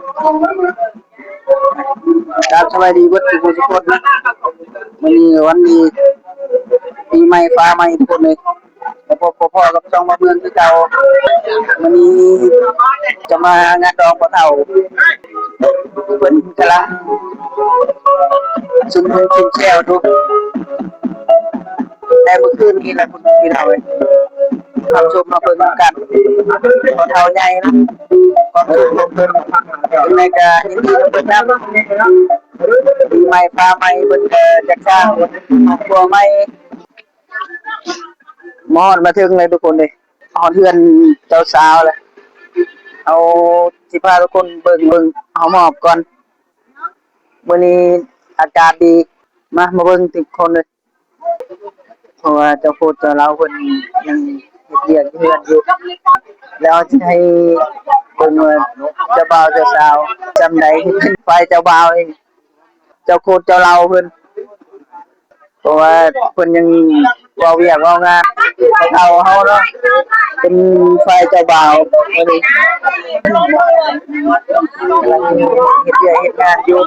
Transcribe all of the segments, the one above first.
ครับสบายดีเบิดทุกคนนะวันนี้วันนี้ปีใหม่ฟ้าใหม่ทุกคนเลยแล้วพ่อกับช่องมาเมืองที่เก่าวันนี้จะมางานดองปะเฒ่าเป็นกำลังซุ่มแซวทุกแต่เมื่อคืนนี้แหละคุณพี่เราเลยความชมมาเพิ่มกันปะเฒ่าใหญ่นะความชมมาเพิ่มในการยินดีกับเพิ่นนะปีใหม่ฟ้าใหม่เพิ่นจะสร้างครอบครัวใหม่มอดมาถึงเลยทุกคนเลยฮอดเฮือนเจ้าสาวเลยเอาสิพาทุกคนเบิ่งเอาหมอบก่อนวันนี้อากาศดีมาเบิ่งติดคนเลยเพราะว่าเจ้าโคตรเจ้าเราคนยังเฮ็ดเวียกเฮือนอยู่แล้วจะให้เบิ่งว่าเจ้าบ่าวเจ้าสาวจำได้ที่เป็นฝ่ายเจ้าบ่าวเองเจ้าโคตรเจ้าเราเพิ่นเพราะว่าเพิ่นยังเว้าเวียกเว้างานเฒ่าเฮาเนาะเป็นฝ่ายเจ้าบ่าววันนี้กำลังเฮ็ดเวียกเฮ็ดงานอยู่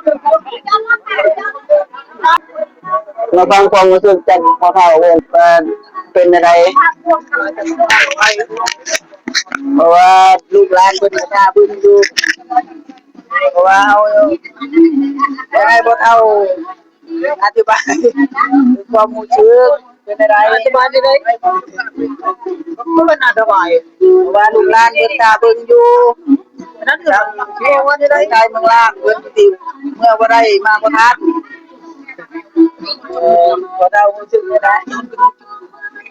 มาฟังความรู้สึกจากพ่อเฒ่าเรื่องเป็นอะไรเพราะว่าลูกหลานเพิ่นก็ท่าเพิ่นอยู่เพราะว่าเอายังไงบ่เฒ่าอธิบายความรู้สึกเป็นอะไรอธิบายได้เลยก็เป็นอธิบายเพราะว่าลูกหลานเพิ่นท่าเพิ่นอยู่นั่นคือเชื่อว่าได้ใจเมืองล่างเพิ่นสิเมื่อบ่ได้มาบ่ทันบ่เฒ่ารู้สึกได้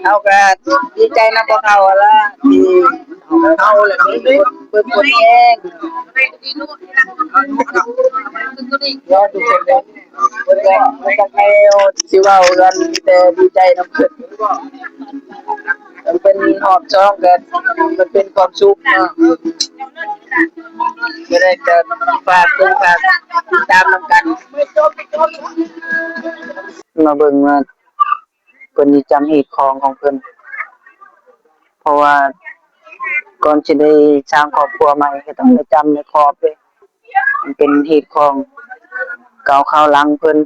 เอาก็ดีใจนะพวกเขาละที่เขาเลยเป็นคนเองยอดทุกคนเลยมันก็ไม่ชิว่ากันแต่ดีใจนะเพื่อนมันเป็นหอบช่องกันมันเป็นความสุขเนาะก็ได้จะฝากตามนำกันมาเบิ่งมาเพิ่นจำเหตุของเพิ่นเพราะว่าก่อนจะได้สร้างครอบครัวใหม่ก็ต้องได้จำในครอบเลยมันเป็นเหตุของเก่าข้าวหลังเพิ่น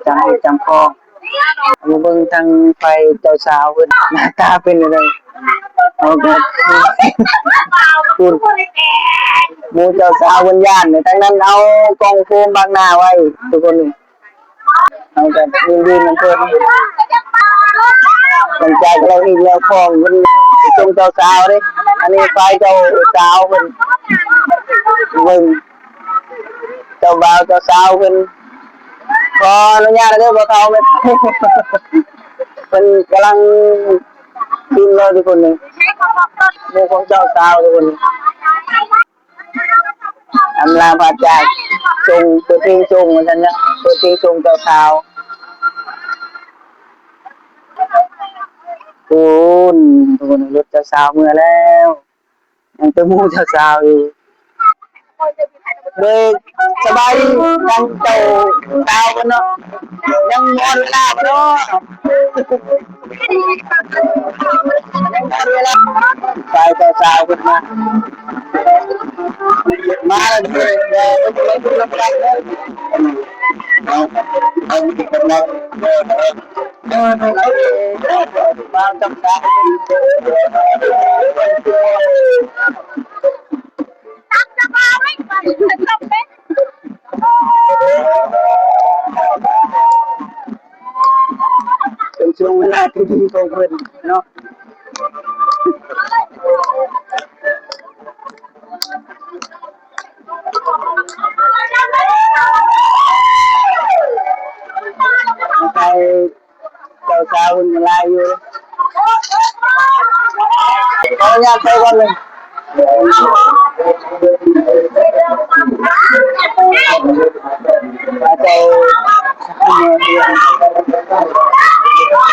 จำเหตุจำข้อมาเบิ่งทางไฟเจ้าสาวเพิ่นหน้าตาเป็นจังได๋เอาก็คุณหมู่เจ้าสาวเพิ่นย้านทั้งนั้นเอากล้องโฟมบังหน้าไว้ทุกคนนี่เอาก็ยืนๆนำเพิ่นหลังจากเราอีกแล้วของมันจงเจ้าสาวเด้อันนี้ไฟเจ้าสาวเพิ่นเบิ่งเจ้าบ่าวเจ้าสาวเพิ่นขออนุญาตเด้อบ่เขาเพิ่นกำลังบินเลยทุกคนนี่หมู่ของเจ้าสาวทุกคนนี่อำลาพาจากจงตัวเพลงจงเหมือนกันนะตัวเพลงจงเจ้าสาวคุณทุกคนรถเจ้าสาวเมื่อแล้วยังเป็นหมู่เจ้าสาวอยู่เลยสบายดีดังเจ้าสาวกันเนาะยังมอนลาบเนาะยังมอนเวลาไปเจ้าสาวกันมาเลยมาจำได้เป็นช่วงเวลาที่ดีของเพิ่นเนาะไปเจ้าสาวเพิ่นลายอยู่ขออนุญาตไปก่อนเลยมาเจ้า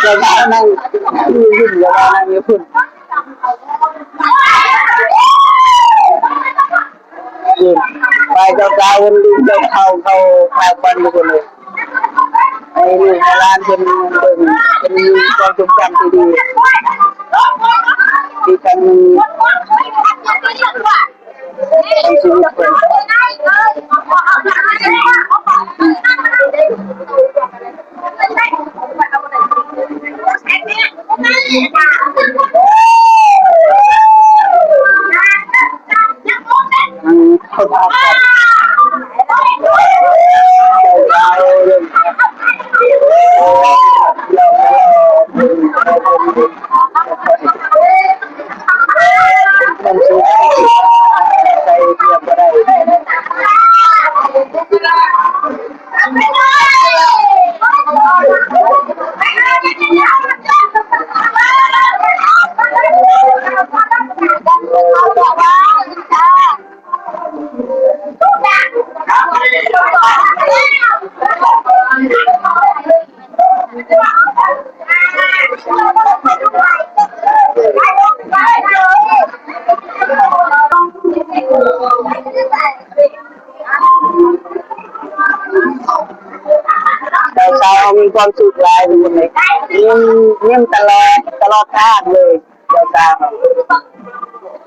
เจ้าสาวนั่งยืนอยู่นั่งอยู่พุ่นยืนไปเจ้าสาวเพิ่นดูเจ้าเข้าคายควันทุกคนเลยไอ้ลูกหลานเพิ่นเบิ่งเป็นความทรงจำที่ดีที่ทั้งชีวิตเพิ่น ตามกันเราเรื่องมันสุดใจเทียบก็ได้แต่ชาวมีความสุขหลายทุกคนเลยยิ้มตลอดทางเลยเจ้าสาว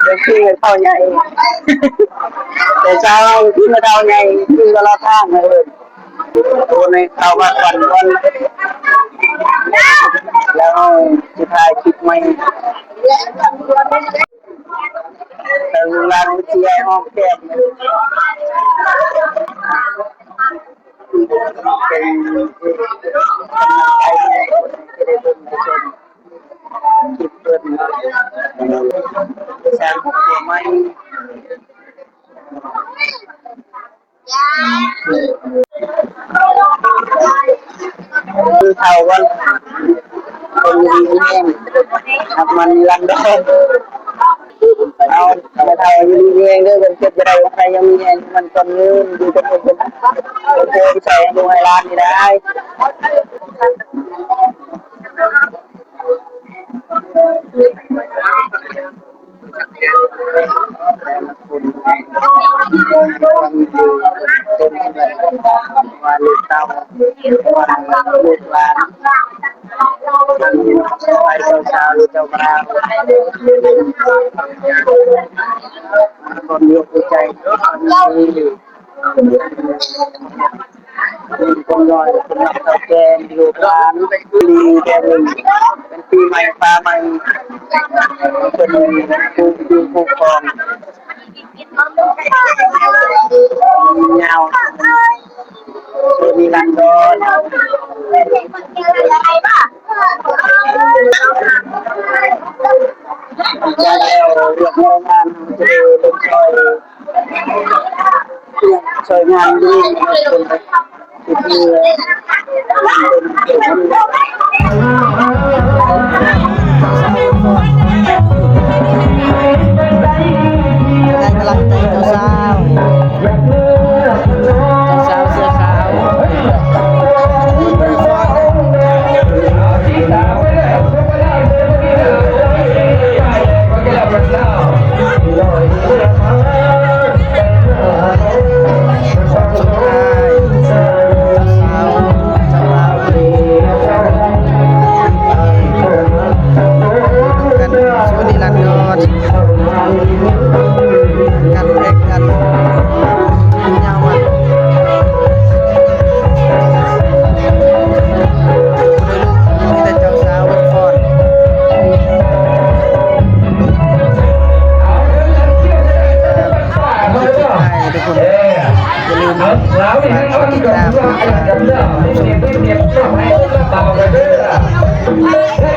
เด็กที่เท่าใหญ่แต่ชาวที่มาเท่าใหญ่ที่ตลอดทางเลยตัวในเขามาก่อนแล้วสุดท้ายคิดไม่แต่เวลาเชียร์ห้องแคบเป็นกำลังใจให้คนที่ได้ร่วมชมคลิปเพื่อนแชร์ตัวไม่คือเท่ากันคนดีแน่ทำมันรันดอนเอาแต่เท่าอยู่ดีเองด้วยกันเก็บไปได้ใครยังมีเงินมันคนเงินดูเป็นคนใส่ดูให้ร้านนี่ได้วันลูกเต้าวันลูกหลานไปเช้าลูกเจ้าบ่าวคนยกใจคนลอยคนนักเท่าแกงอยู่ร้านดีแกงเป็นปีใหม่ฟ้าใหม่เป็นผู้ครองยาวมีรันดอนจะแล้วเรื่องโรงงานจะลงซอยงานดีคนที่ให้กำลังใจเจ้าสาวเสื้อขาวแล้ว